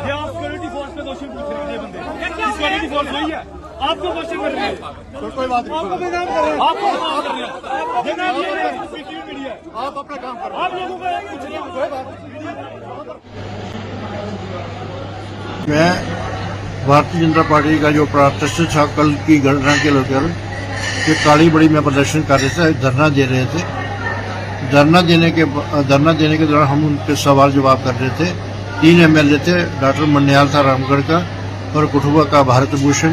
ये आप security force पे क्वेश्चन पूछ रहे हैं, ये बंदे सिक्योरिटी फोर्स वही है, आपको क्वेश्चन कर रहे हैं। तो कोई बात नहीं, आपको बदनाम कर रहे हैं, आपको बदनाम कर रहे हैं। जनाब ये पीटीवी मीडिया है, आप अपना काम करो, आप लोगों को कुछ नहीं। कोई बात मैं भारतीय जनता पार्टी का जो प्रदर्शन था कल की घटना के लेकर कि काली बड़ी में प्रदर्शन कर रहे थे, धरना दे रहे थे। धरना देने के दौरान हम उनके सवाल जवाब कर रहे थे। 3 MLA थे, डॉक्टर मन्याल था रामगढ़ का, और कुठुआ का भारत भूषण,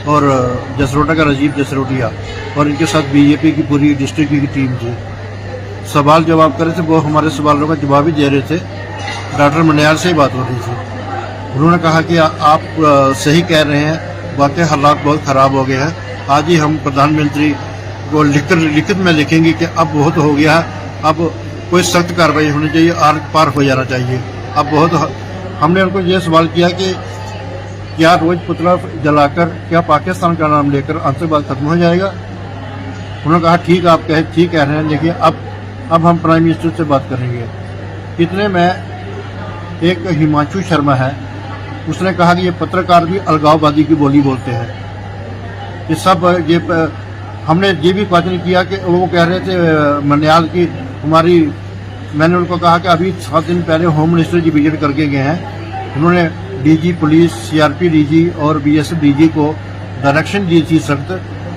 और जसरोटा का राजीव जसरोटिया, और इनके साथ बीजेपी की पूरी डिस्ट्रिक्ट की टीम थी। सवाल जवाब कर रहे थे, वो हमारे सवालों का जवाब ही दे रहे थे। डॉक्टर मन्याल से ही बात हो रही थी। उन्होंने कहा कि आप सही कह रहे हैं, वाकई हालात बहुत ख़राब हो गए हैं। आज ही हम प्रधानमंत्री को लिखित में लिखेंगे कि अब बहुत हो गया है, अब कोई सख्त कार्रवाई होनी चाहिए, आर पार हो जाना चाहिए। अब बहुत हमने उनको ये सवाल किया कि क्या रोज पुतला जलाकर क्या पाकिस्तान का नाम लेकर आतंकवाद खत्म हो जाएगा। उन्होंने कहा ठीक कह रहे हैं, देखिए अब हम प्राइम मिनिस्टर से बात करेंगे। इतने में एक हिमांशु शर्मा है, उसने कहा कि ये पत्रकार भी अलगाववादी की बोली बोलते हैं। ये सब ये हमने ये भी क्वेश्चन किया कि वो कह रहे थे मन्याल की मैंने उनको कहा कि अभी 7 दिन पहले होम मिनिस्टर जी विजिट करके गए हैं। उन्होंने डीजी पुलिस, सीआरपी डीजी और बीएसएफ डीजी को डायरेक्शन दी थी सख्त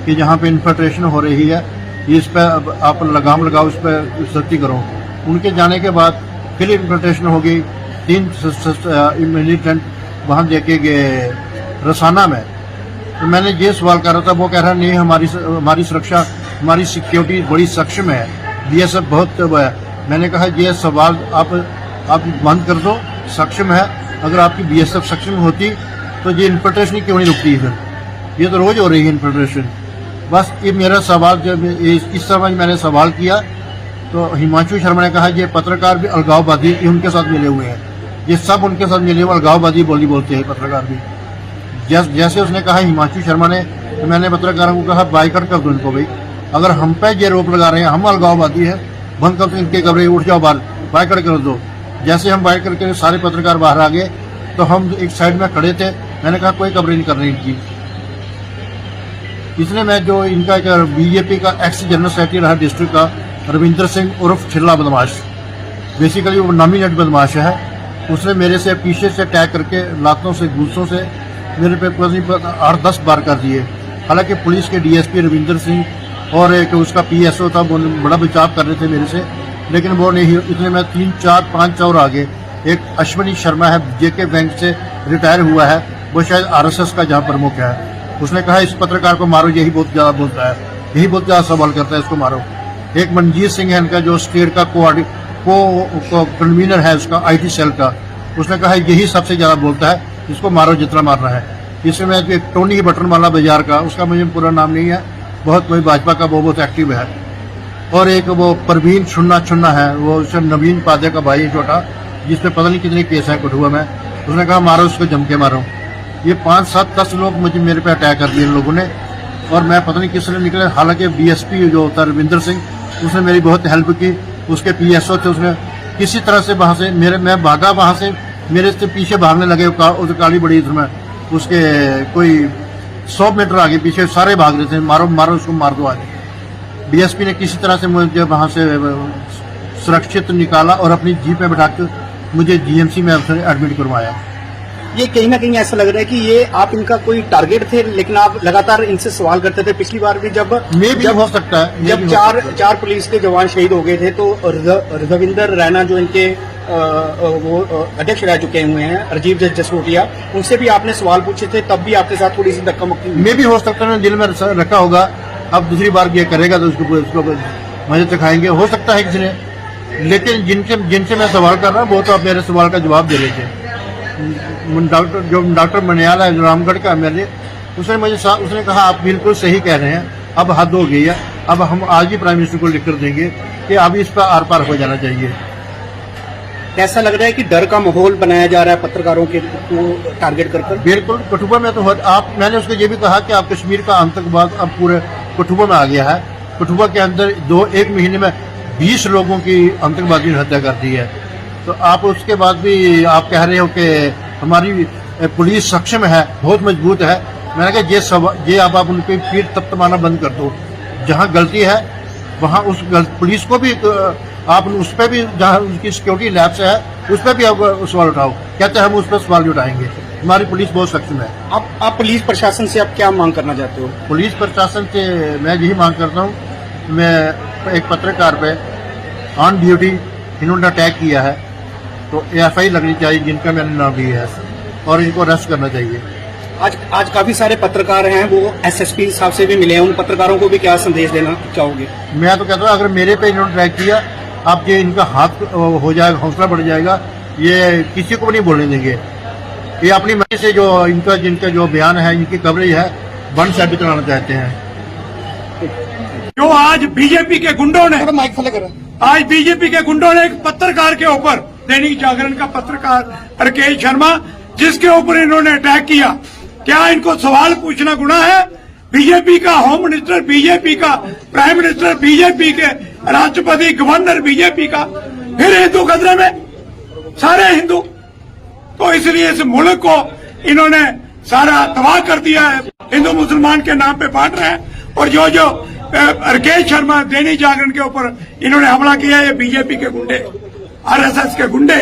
कि जहाँ पे इन्फिल्ट्रेशन हो रही है इस पर आप लगाम लगाओ, इस पर सख्ती करो। उनके जाने के बाद फिर इन्फिल्ट्रेशन हो गई। 3 मिलिटेंट वहाँ देके गए रसाना में। तो मैंने ये सवाल कर रहा था, वो कह रहा नहीं हमारी सुरक्षा, हमारी सिक्योरिटी बड़ी सक्षम है, बीएसएफ बहुत है। मैंने कहा ये सवाल आप बंद कर दो, सक्षम है। अगर आपकी बीएसएफ सक्षम होती तो ये इन्फिल्ट्रेशन क्यों नहीं रुकती है? ये तो रोज हो रही है इन्फिल्ट्रेशन। बस ये मेरा सवाल, जब इस समय मैंने सवाल किया तो हिमांशु शर्मा ने कहा ये पत्रकार भी अलगाववादी उनके साथ मिले हुए हैं, ये सब उनके साथ मिले हुए अलगाववादी बोली बोलते हैं पत्रकार भी। जैसे उसने कहा हिमांशु शर्मा ने, तो मैंने पत्रकारों को कहा बाइकआउट कर दो इनको भाई। अगर हम पे ये रोप लगा रहे हैं, हम अलगाववादी है, बंद कर दो इनके कमरे, उठ जाओ बाहर, बाइकआउट कर दो। जैसे हम बाइक करके सारे पत्रकार बाहर आ गए तो हम एक साइड में खड़े थे। मैंने कहा कोई कवरेज नहीं करनी इनकी। इसलिए मैं जो इनका एक बीजेपी का एक्स जनरल सेक्रेटरी रहा डिस्ट्रिक्ट का रविंद्र सिंह उर्फ छिल्ला बदमाश, बेसिकली वो नॉमिनेट बदमाश है, उसने मेरे से पीछे से अटैक करके लातों से घूसों से मेरे पे 8-10 बार कर दिए। हालांकि पुलिस के डीएसपी रविंद्र सिंह और एक उसका पीएसओ था, वो बड़ा बचाव कर रहे थे मेरे से, लेकिन वो नहीं। इतने में 3-4-5 और आगे एक अश्विनी शर्मा है, जेके बैंक से रिटायर हुआ है, वो शायद आरएसएस का जहाँ प्रमुख है। उसने कहा इस पत्रकार को मारो, यही बहुत ज्यादा बोलता है, यही बहुत ज्यादा सवाल करता है, इसको मारो। एक मनजीत सिंह है इनका, जो स्टेट का कन्वीनर है उसका IT सेल का, उसने कहा यही सबसे ज्यादा बोलता है, इसको मारो जितना मारना है। इसमें एक टोनी बटनवाला बाजार का, उसका मुझे पूरा नाम नहीं है, बहुत कोई भाजपा का वो बहुत एक्टिव है। और एक वो परवीन छुन्ना है, वो नवीन पादे का भाई छोटा, जिसपे पता नहीं कितने केस हैं कठुआ में। उसने कहा मारो उसको, जम के मारो। ये 5-7-10 लोग मेरे पे अटैक कर दिए इन लोगों ने, और मैं पता नहीं किस लिए निकले। हालांकि बीएसपी जो होता है रविंद्र सिंह, उसने मेरी बहुत हेल्प की। उसके पीएसओ थे, उसने किसी तरह से वहां से मैं भागा, वहां से मेरे से पीछे भागने लगे। उस काली बड़ी इधर में उसके कोई 100 मीटर आगे पीछे सारे भाग रहे थे, मारो मारो उसको, मार दो आज। डीएसपी ने किसी तरह से मुझे वहां से सुरक्षित निकाला और अपनी जीप में बैठाकर मुझे जीएमसी में एडमिट करवाया। ये कहीं ना कहीं ऐसा लग रहा है कि ये आप इनका कोई टारगेट थे, लेकिन आप लगातार इनसे सवाल करते थे। पिछली बार भी जब हो सकता है, जब चार पुलिस के जवान शहीद हो गए थे, तो रविंदर रैना जो इनके वो अध्यक्ष रह चुके हुए हैं राजीव जसरोटिया, उनसे भी आपने सवाल पूछे थे, तब भी आपके साथ थोड़ी सी धक्का मुक्की हुई। मैं भी हो सकता है दिल में रखा होगा, अब दूसरी बार ये करेगा तो उसको मजे चखाएंगे, हो सकता है किसी ने, लेकिन जिनसे मैं सवाल कर रहा हूँ वो तो अब मेरे सवाल का जवाब दे रहे थे। डॉक्टर मनियाल है रामगढ़ का एमएलए, उसने कहा आप बिल्कुल सही कह रहे हैं, अब हद हो गई है, अब हम आज ही प्राइम मिनिस्टर को लिख कर देंगे कि अब इस पर आर पार हो जाना चाहिए। ऐसा लग रहा है कि डर का माहौल बनाया जा रहा है पत्रकारों के को टारगेट कर। बिल्कुल, कठुआ में तो मैंने उसको ये भी कहा कि आप कश्मीर का आतंकवाद अब पूरे कठुआ में आ गया है। कठुआ के अंदर एक महीने में 20 लोगों की आतंकवादी ने हत्या कर दी है, तो आप उसके बाद भी आप कह रहे हो कि हमारी पुलिस सक्षम है, बहुत मजबूत है। मैंने कहा ये अब आप उनकी पीठ तपतमाना बंद कर दो, जहाँ गलती है वहाँ उस पुलिस को भी आप उस पर भी, जहाँ उनकी सिक्योरिटी लैब्स है उस पर भी आप सवाल उठाओ। कहते हैं हम उस पर सवाल नहीं उठाएंगे, हमारी पुलिस बहुत सक्षम है। आप पुलिस प्रशासन से आप क्या मांग करना चाहते हो? पुलिस प्रशासन से मैं यही मांग करता हूँ, मैं एक पत्रकार पे ऑन ड्यूटी इन्होंने अटैक किया है तो एएफआई लगनी चाहिए जिनका मैंने नाम लिया है, और इनको अरेस्ट करना चाहिए। आज काफी सारे पत्रकार हैं, वो एसएसपी साहब से भी मिले हैं, उन पत्रकारों को भी क्या संदेश देना चाहोगे? मैं तो कहता हूँ अगर मेरे पे इन्होंने अटैक किया, अब ये इनका हाथ हो जाएगा, हौसला बढ़ जाएगा, ये किसी को भी नहीं बोलने देंगे। ये अपनी मर्जी से जिनका जो बयान है, इनकी कवरेज है, वन साइड चलाना चाहते हैं। जो आज बीजेपी के गुंडों ने माइक फॉलो करो। आज बीजेपी के गुंडों ने एक पत्रकार के ऊपर, दैनिक जागरण का पत्रकार राकेश शर्मा, जिसके ऊपर इन्होंने अटैक किया, क्या इनको सवाल पूछना गुनाह है? बीजेपी का होम मिनिस्टर, बीजेपी का प्राइम मिनिस्टर, बीजेपी के राष्ट्रपति, गवर्नर बीजेपी का, फिर हिंदू खतरे में, सारे हिंदू। तो इसलिए इस मुल्क को इन्होंने सारा तबाह कर दिया है, हिंदू मुसलमान के नाम पे बांट रहे हैं। और जो राकेश शर्मा दैनिक जागरण के ऊपर इन्होंने हमला किया है, ये बीजेपी के गुंडे, आरएसएस के गुंडे,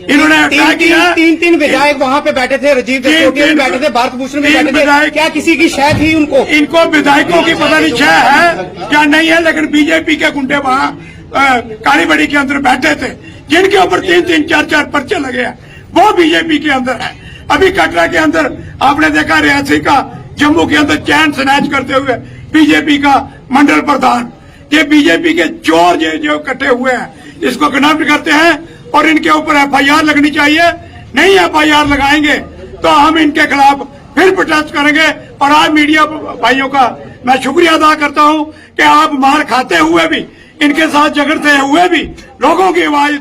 इन्होंने अटैक किया। तीन विधायक वहाँ पे बैठे थे, राजीव जसरोटिया भी बैठे थे, भारत भूषण भी बैठे थे, क्या किसी की शय थी उनको? इनको विधायकों की पता नहीं शय है क्या नहीं है, लेकिन बीजेपी के गुंडे वहाँ कालीबड़ी के अंदर बैठे थे, जिनके ऊपर 3-3, 4-4 पर्चे लगे हैं, वो बीजेपी के अंदर है। अभी कटरा के अंदर आपने देखा, रियासी का, जम्मू के अंदर चैन स्नैच करते हुए बीजेपी का मंडल प्रधान, ये बीजेपी के चोर जो इकट्ठे हुए हैं, इसको गिरफ्तार करते हैं और इनके ऊपर एफआईआर लगनी चाहिए। नहीं एफआईआर लगाएंगे तो हम इनके खिलाफ फिर प्रोटेस्ट करेंगे। और आज मीडिया भाइयों का मैं शुक्रिया अदा करता हूं कि आप मार खाते हुए भी, इनके साथ झगड़ते हुए भी लोगों की आवाज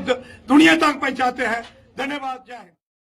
दुनिया तक पहुंचाते हैं। धन्यवाद। जय हिंद।